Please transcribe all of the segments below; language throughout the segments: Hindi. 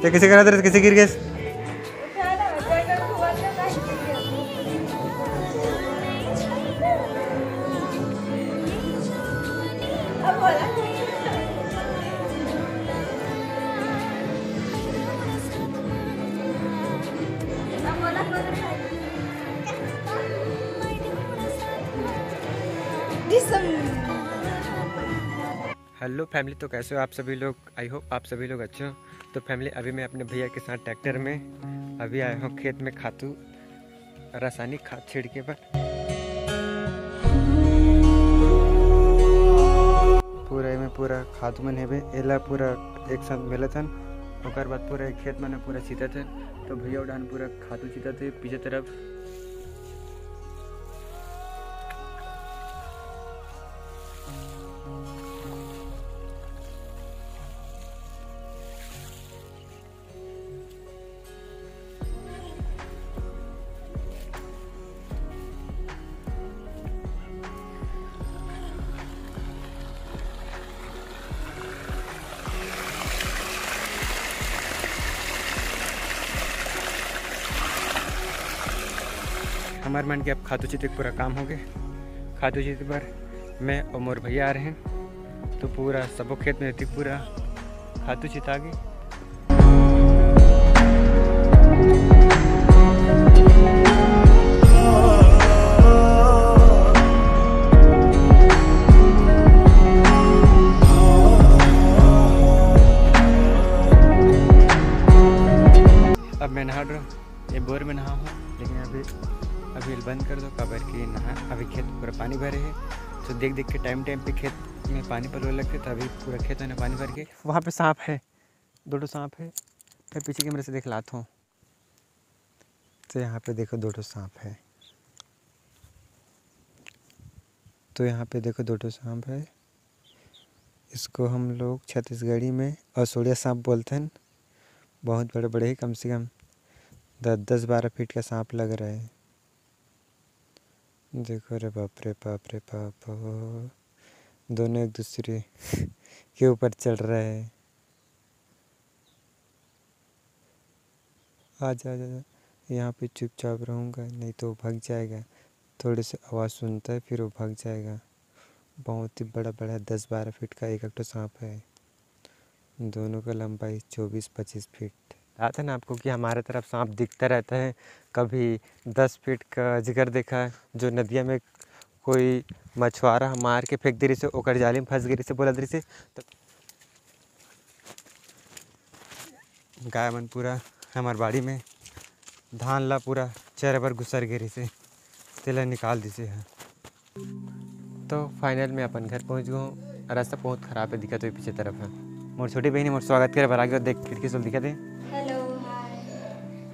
तो किसी करा दे किसी गिर गए। हेलो फैमिली, तो कैसे हो आप सभी लोग। आई होप आप सभी लोग अच्छे हो। तो फैमिली, अभी मैं अपने भैया के साथ ट्रैक्टर में अभी आया हूँ खेत में खातू रासायनिक खाद छिड़के पर। पूरा में पूरा खाद मन है एला पूरा एक साथ मिले थन। ओकर बाद पूरा खेत में पूरा सीता थे। तो भैया उड़ान पूरा खातू सीता थे पीछे तरफ। हमारे मन के अब खातू चित पूरा काम हो गए। खातू चित पर मैं और मोर भैया आ रहे हैं। तो पूरा सबो खेत में रहती पूरा खातू चित आ गई। अब मैं नहा रहा हूँ, ये बोर में नहा हूँ, लेकिन अभी बंद कर दो काबर कि नहा। अभी खेत पूरा पानी भरे है। तो देख के टाइम पे खेत में पानी पलने लगते। तो अभी पूरा खेत में पानी भर के वहाँ पे सांप है, दो सांप है। मैं पीछे कैमरे से देख लाता हूँ। तो यहाँ पे देखो दो सांप है। तो यहाँ पे देखो दो सांप है। इसको हम लोग छत्तीसगढ़ी में असोड़िया सांप बोलते हैं। बहुत बड़े बड़े ही, कम से कम 10-12 फीट का सांप लग रहा है। देखो रे बाप रे बाप रे बाप, दोनों एक दूसरे के ऊपर चढ़ रहे हैं। आजा आजा, यहाँ पे चुपचाप रहूँगा, नहीं तो भाग जाएगा। थोड़े से आवाज़ सुनता है फिर वो भाग जाएगा। बहुत ही बड़ा बड़ा 10-12 फीट का एक तो सांप है। दोनों का लंबाई 24-25 फीट। आता है ना आपको कि हमारे तरफ सांप दिखता रहता है। कभी 10 फीट का अजगर देखा है, जो नदिया में कोई मछुआरा मार के फेंक दे रही से, ओकर जाली में फंस गई से बोला दे से। तो गाय मन पूरा हमार बाड़ी में धान ला पूरा चेहरे पर घुसर गिरी से तेला निकाल दी से है। तो फाइनल में अपन घर पहुँच गए। रास्ता बहुत ख़राब है, दिक्कत हुई पीछे तरफ है। मोर छोटी बहनी मोर स्वागत करे बार आगे देख खिड़की से दिखा दे। Hello hi.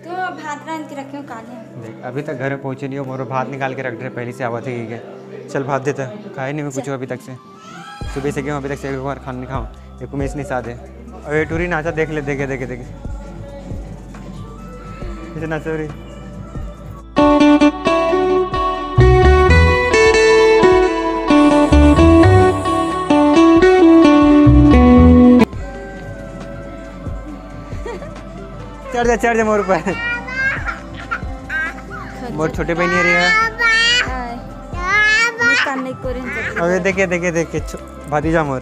तो भात रांध के रखे हो काले। देख अभी तक घर में पहुँचे नहीं हो। मोर भात निकाल के रख रहे पहले से आवत है कि चल भात देता। खाए नहीं मैं कुछ अभी तक से, सुबह से गया अभी तक से एक बार खाना नहीं खाऊँ। एक उमेश नहीं साधे और ये टूरी नाचा देख ले। देखे देखे देखे इसे नाचा रही। चढ़ जा मोर ऊपर। मोर छोटे बहनी रही है। अबे देखे देखे देखे भतीजा मोर।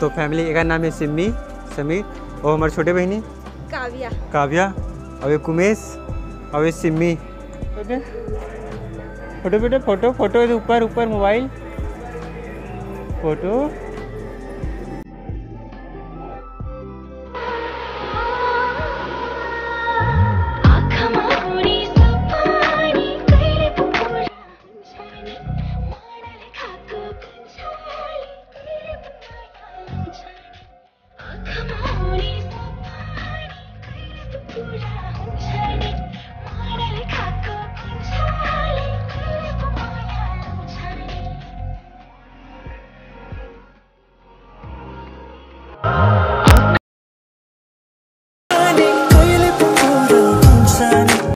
तो फैमिली एक नाम है सिमी समीर और हमारे छोटे बहनी काव्या और एक उमेश और एक सिमी। फोटो बेटे फोटो ऊपर मोबाइल फोटो।